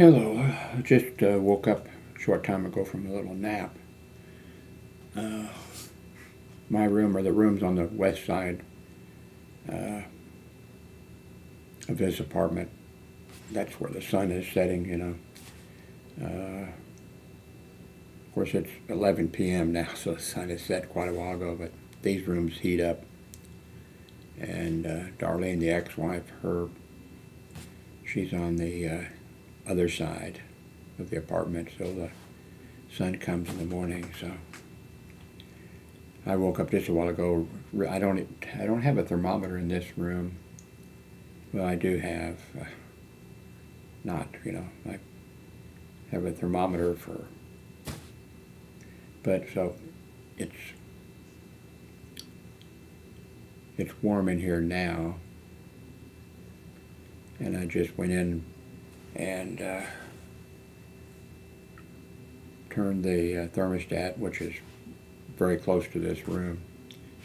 Hello, I just woke up a short time ago from a little nap. My room, or the rooms on the west side of this apartment, that's where the sun is setting, you know. Of course, it's 11 p.m. now, so the sun has set quite a while ago, but these rooms heat up. And Darlene, the ex-wife, she's on the other side of the apartment, so the sun comes in the morning. So I woke up just a while ago. I don't have a thermometer in this room. Well, I do have I have a thermometer but so it's warm in here now, and I just went in and turned the thermostat, which is very close to this room.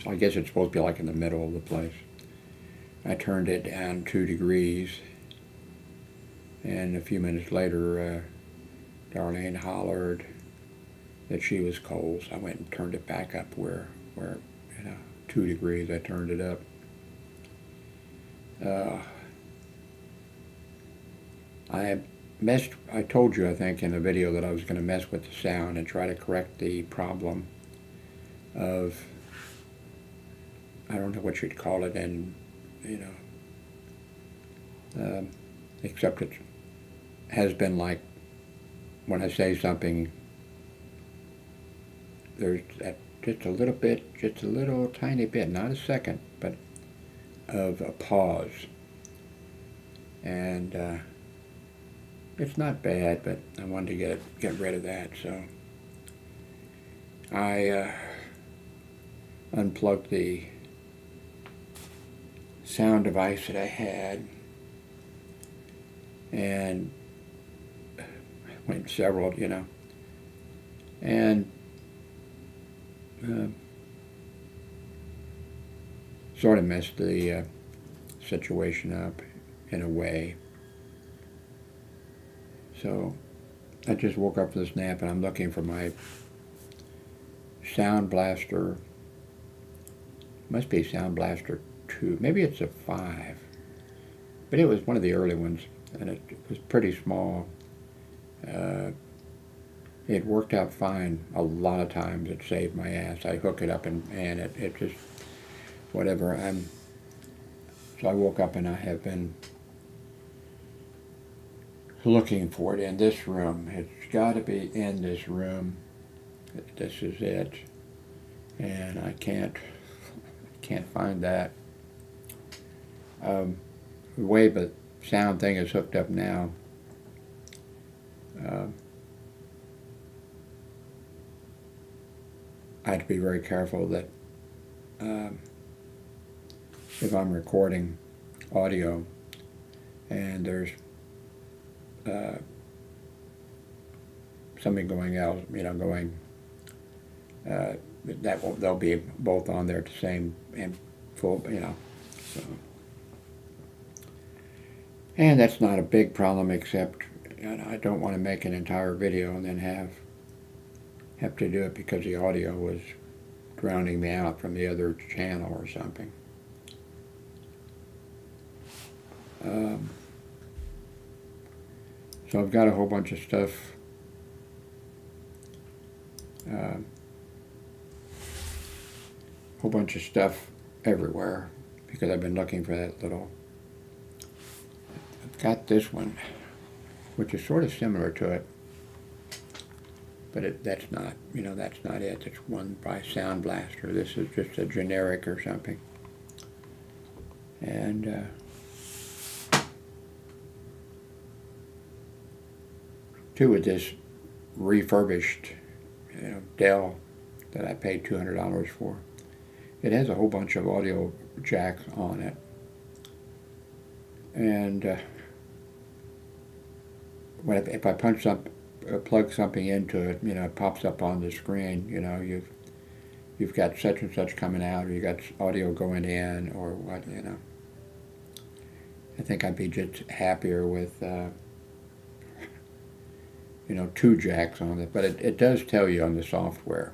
So I guess it's supposed to be like in the middle of the place. I turned it down 2 degrees, and a few minutes later, Darlene hollered that she was cold. So I went and turned it back up where 2 degrees. I turned it up. I told you, I think, in the video that I was going to mess with the sound and try to correct the problem of, I don't know what you'd call it, and except it has been like when I say something, there's just a little tiny bit, not a second, but of a pause. And it's not bad, but I wanted to get rid of that, so I unplugged the sound device that I had and went several, and sort of messed the situation up in a way. So I just woke up from this nap and I'm looking for my SoundBlaster. Must be SoundBlaster 2. Maybe it's a 5. But it was one of the early ones, and it was pretty small. It worked out fine a lot of times. It saved my ass. I hook it up and it just, whatever. So I woke up and I have been looking for it in this room. It's got to be in this room. This is it. And I can't find that. The way the sound thing is hooked up now, I have to be very careful that if I'm recording audio and there's something going else, they'll be both on there at the same and full, so. And that's not a big problem, except I don't want to make an entire video and then have to do it because the audio was drowning me out from the other channel or something. So I've got a whole bunch of stuff everywhere because I've been looking for that little. I've got this one, which is sort of similar to it, but that's not it. It's one by SoundBlaster. This is just a generic or something. And two with this refurbished Dell that I paid $200 for. It has a whole bunch of audio jacks on it, and if I plug something into it, it pops up on the screen. You've got such and such coming out, or you got audio going in, or what. I think I'd be just happier with two jacks on it, but it does tell you on the software,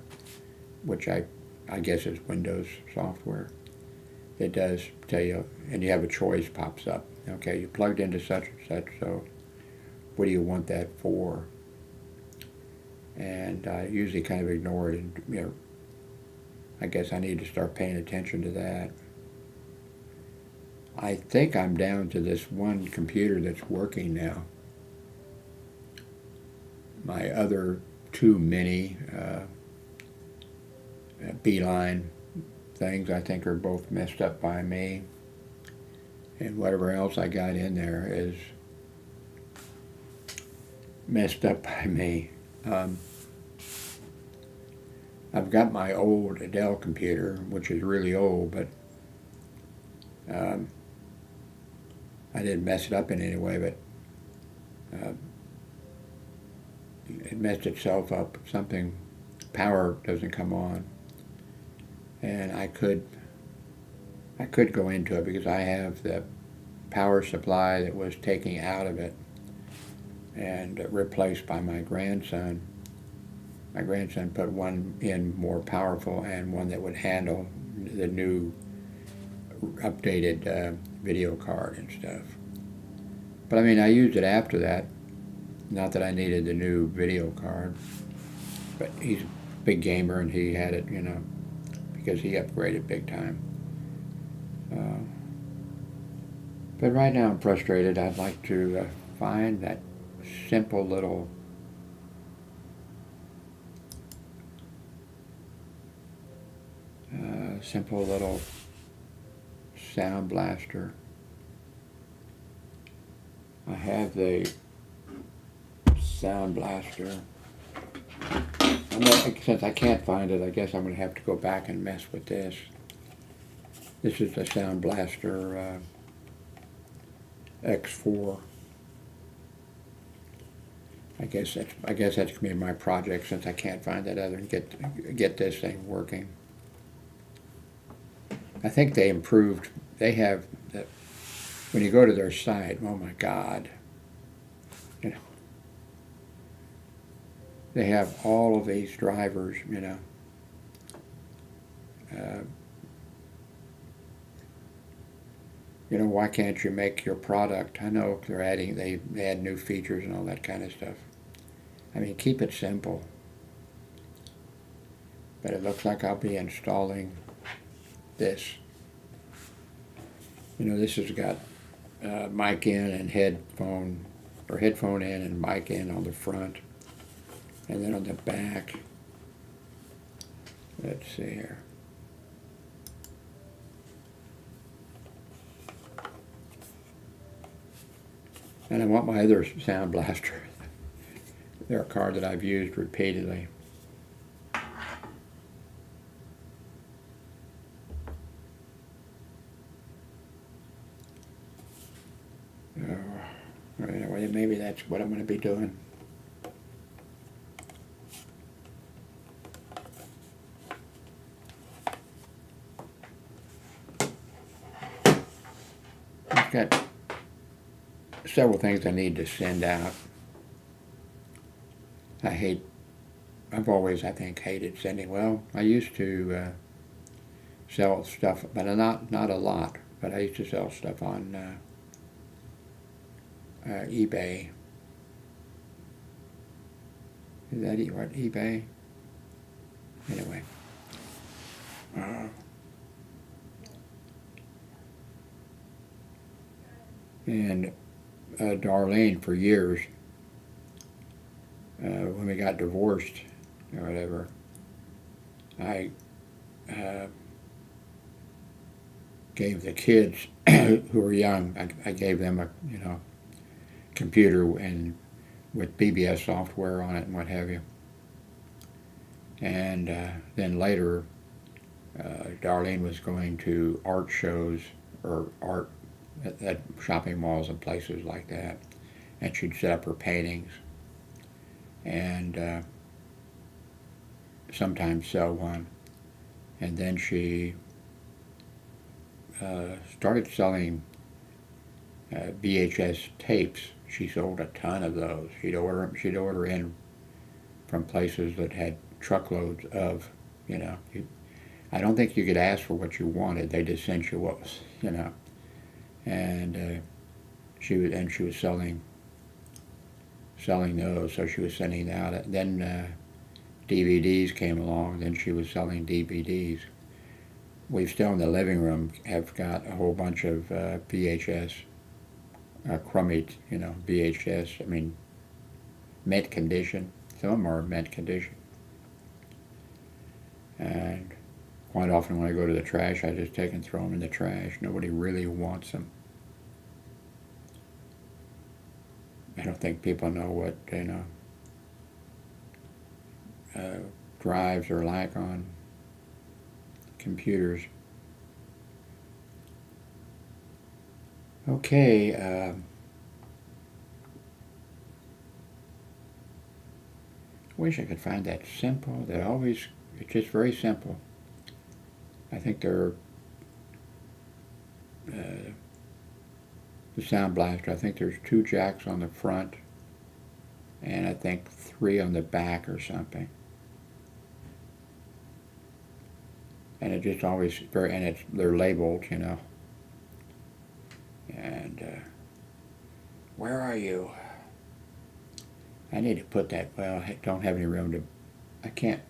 which I guess is Windows software. It does tell you, and you have a choice pops up. Okay, you plugged into such and such, so what do you want that for? And I usually kind of ignore it, and I guess I need to start paying attention to that. I think I'm down to this one computer that's working now. My other two mini Beeline things I think are both messed up by me, and whatever else I got in there is messed up by me. I've got my old Dell computer, which is really old, but I didn't mess it up in any way, but it messed itself up. Something, power doesn't come on, and I could go into it because I have the power supply that was taken out of it and replaced by my grandson. My grandson put one in more powerful and one that would handle the new updated video card and stuff. But I mean, I used it after that. Not that I needed the new video card, but he's a big gamer and he had it, because he upgraded big time. But right now I'm frustrated. I'd like to find that simple little SoundBlaster. I have the SoundBlaster. Since I can't find it, I guess I'm going to have to go back and mess with this. This is the SoundBlaster X4. I guess that's going to be my project since I can't find that other and get this thing working. I think they improved. They have that when you go to their site. Oh my God! They have all of these drivers. Why can't you make your product? I know they're adding. They add new features and all that kind of stuff. I mean, keep it simple. But it looks like I'll be installing this. This has got mic in and headphone in and mic in on the front, and then on the back. Let's see here. And I want my other SoundBlaster. They're a card that I've used repeatedly. Anyway, maybe that's what I'm going to be doing. I've got several things I need to send out. I've always, I think, hated sending. Well, I used to sell stuff, but not a lot. But I used to sell stuff on eBay. Is that what, eBay? Anyway. And Darlene, for years, when we got divorced or whatever, I gave the kids who were young, I gave them a computer and with BBS software on it and what have you. And then later, Darlene was going to art shows or art at shopping malls and places like that, and she'd set up her paintings and sometimes sell one. And then she started selling VHS tapes. she sold a ton of those. She'd order in from places that had truckloads of, you know. I don't think you could ask for what you wanted. They just sent you what was, you know. And she was selling those, so she was sending out. Then DVDs came along. Then she was selling DVDs. We've still in the living room have got a whole bunch of VHS, crummy, you know, VHS. I mean, mint condition. Some of them are mint condition. And quite often when I go to the trash, I just take and throw them in the trash. Nobody really wants them. I don't think people know what, you know, drives are like on computers. Okay, I wish I could find that simple. It's just very simple. I think they're the SoundBlaster. I think there's 2 jacks on the front, and I think 3 on the back or something. And it just always they're labeled, you know. And where are you? I need to put that. Well, I don't have any room to. I can't.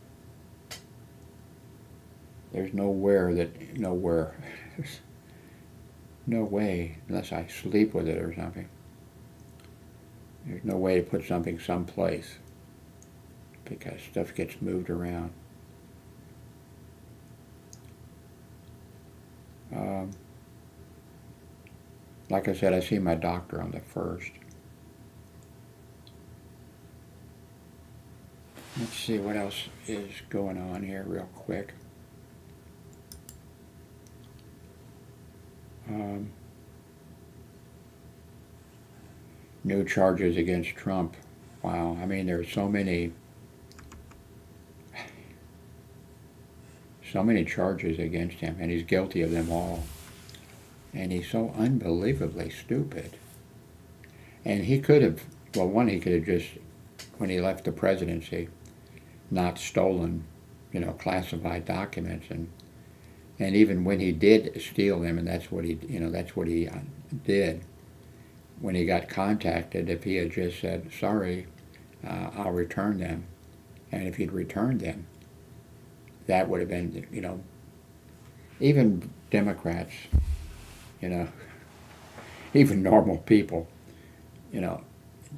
There's nowhere. There's no way, unless I sleep with it or something. There's no way to put something someplace because stuff gets moved around. Like I said, I see my doctor on the 1st. Let's see what else is going on here real quick. New charges against Trump. Wow, I mean, there's so many charges against him, and he's guilty of them all. And he's so unbelievably stupid. And he could have, well, one, he could have just, when he left the presidency, not stolen, you know, classified documents. And even when he did steal them, and that's what he did, when he got contacted, if he had just said, sorry, I'll return them, and if he'd returned them, that would have been, you know, even Democrats, you know, even normal people, you know,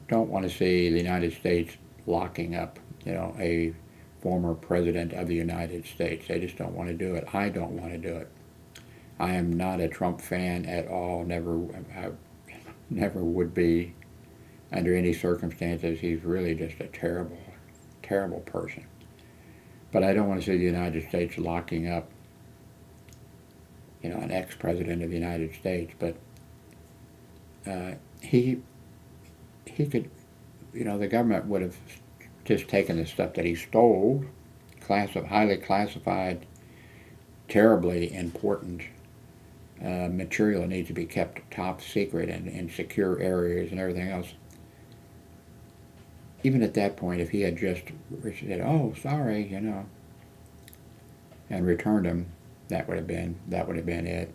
don't want to see the United States locking up, you know, a former president of the United States. They just don't want to do it. I don't want to do it. I am not a Trump fan at all. I never would be under any circumstances. He's really just a terrible, terrible person. But I don't want to see the United States locking up, you know, an ex-president of the United States. But he could, you know, the government would have just taken the stuff that he stole, highly classified, terribly important material that needs to be kept top secret and in secure areas and everything else. Even at that point, if he had just said, "Oh, sorry," you know, and returned them, that would have been it.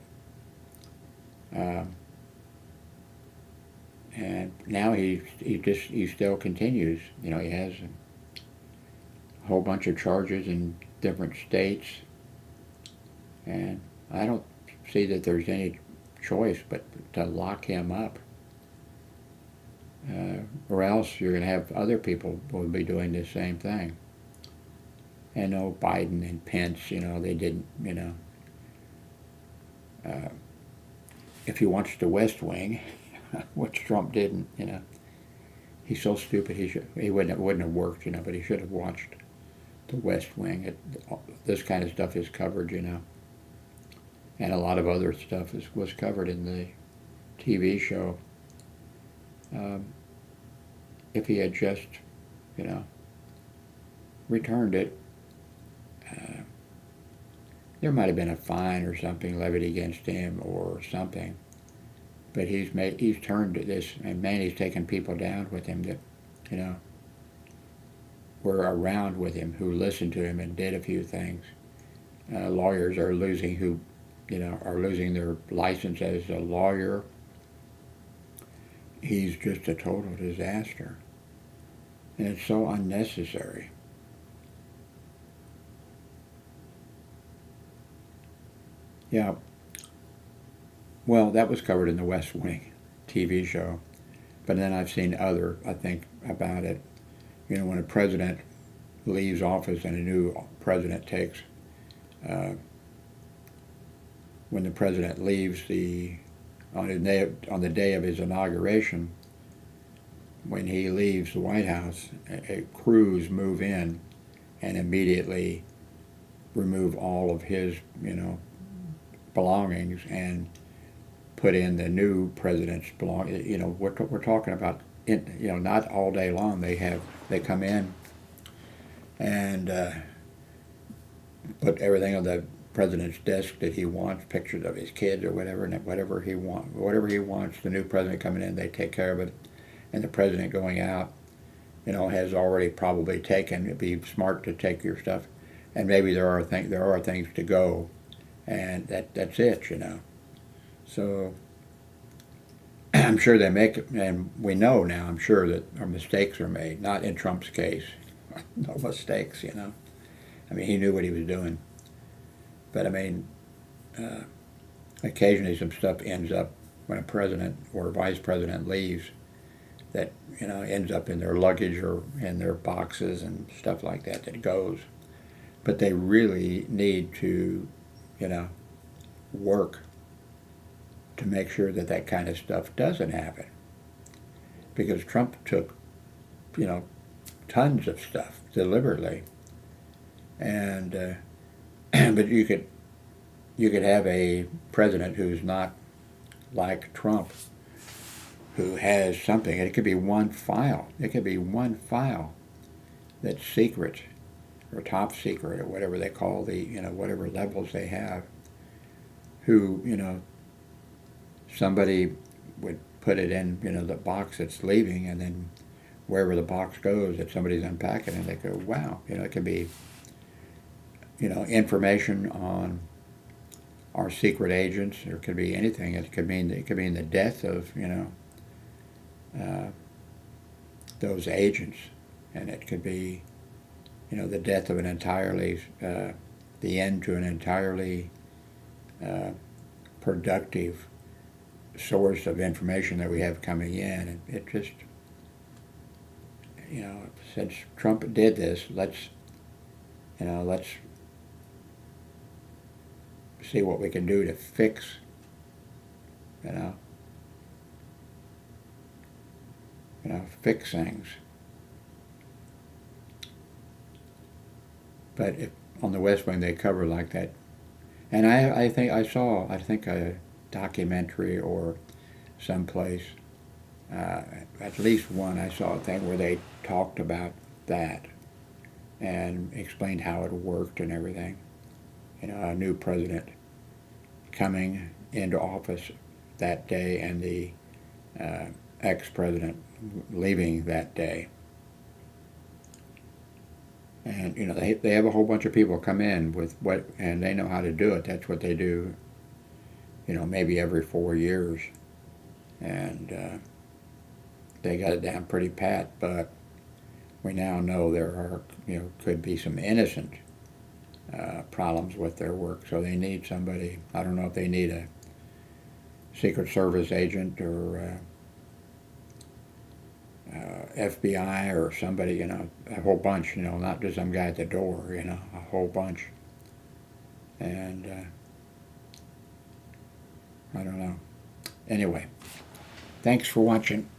And now he still continues. You know, he has a whole bunch of charges in different states, and I don't see that there's any choice but to lock him up. Or else you're going to have other people who will be doing the same thing. And Biden and Pence, you know, they didn't, you know. If he wants the West Wing, which Trump didn't, you know, he's so stupid. He wouldn't have worked, you know. But he should have watched the West Wing. This kind of stuff is covered, you know, and a lot of other stuff was covered in the TV show. If he had just, you know, returned it, there might have been a fine or something levied against him or something. but he's turned to this, and man, he's taken people down with him that, you know, were around with him, who listened to him and did a few things. Lawyers are losing are losing their license as a lawyer. He's just a total disaster, and it's so unnecessary. Yeah. Well, that was covered in the West Wing TV show, but then I've seen I think, about it. You know, when a president leaves office and a new president takes, when the president leaves on the day of his inauguration, when he leaves the White House, crews move in and immediately remove all of his, belongings and put in the new president's belongings. You know, we're talking about, not all day long. They come in and put everything on the president's desk that he wants, pictures of his kids or whatever, and whatever he wants, the new president coming in, they take care of it. And the president going out, has already probably taken. It'd be smart to take your stuff, and maybe there are things to go, and that's it, So I'm sure they make it, and we know now, I'm sure, that mistakes are made. Not in Trump's case, no mistakes, I mean, he knew what he was doing. But I mean, occasionally some stuff ends up when a president or a vice president leaves that, ends up in their luggage or in their boxes and stuff like that goes. But they really need to, work to make sure that kind of stuff doesn't happen. Because Trump took, tons of stuff deliberately. And but you could have a president who's not like Trump, who has something. It could be one file. It could be one file that's secret or top secret or whatever they call whatever levels they have. Who, somebody would put it in, the box that's leaving, and then wherever the box goes, that somebody's unpacking, and they go, wow, it could be, information on our secret agents, or it could be anything. It could mean the death of, those agents, and it could be, the death of an entirely, the end to an entirely productive source of information that we have coming in. And it just, since Trump did this, let's see what we can do to fix, fix things. But if on the West Wing they cover like that, and I think a documentary or someplace, at least one, I saw a thing where they talked about that and explained how it worked and everything. A new president coming into office that day, and the ex-president leaving that day. And they have a whole bunch of people come in with and they know how to do it. That's what they do, maybe every 4 years, and they got it down pretty pat. But we now know there are, could be some innocent problems with their work. So they need somebody. I don't know if they need a Secret Service agent or FBI or somebody, a whole bunch, not just some guy at the door, a whole bunch. And I don't know. Anyway, thanks for watching.